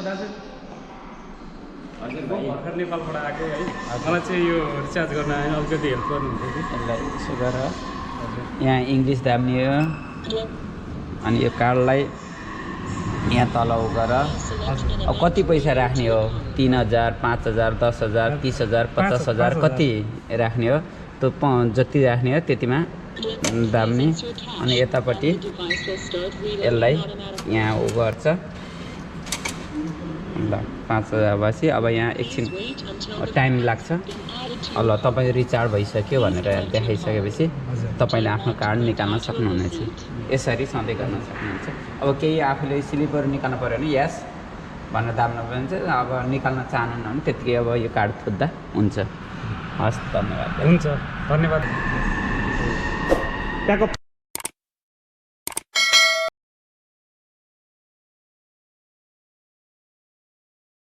दाजु हजुर म भर्खर नेपालबाट आएको है मलाई चाहिँ यो रिचार्ज गर्न अलिकति हेल्प गर्नुहुन्थ्यो कि यसलाई यसो गर यहाँ इङ्ग्लिस दाब्ने हो अनि यो कार्डलाई यहाँ तल गर अब कति पैसा राख्ने हो 3000 5000 10000 30000 50000 कति राख्ने हो त्यो जति राख्ने हो त्यतिमा दाब्ने अनि यतापट्टि यसलाई यहाँ उ गर्छ ल 5000 भएपछि अब यहाँ एकछिन टाइम लाग्छ ल तपाईँ रिचार्ज भइसक्यो भनेर देखाइसकेपछि तपाईँले आफ्नो कार्ड निकाल्न सक्नुहुनेछ यसरी सधैँ गर्न सक्नुहुन्छ अब केही आफूले स्लिपहरू निकाल्नु पऱ्यो भने यस भनेर दाब्नु पर्यो भने चाहिँ अब निकाल्न चाहनुहुन्न भने त्यतिकै अब यो कार्ड थुत्दा हुन्छ हस् धन्यवाद हुन्छ धन्यवाद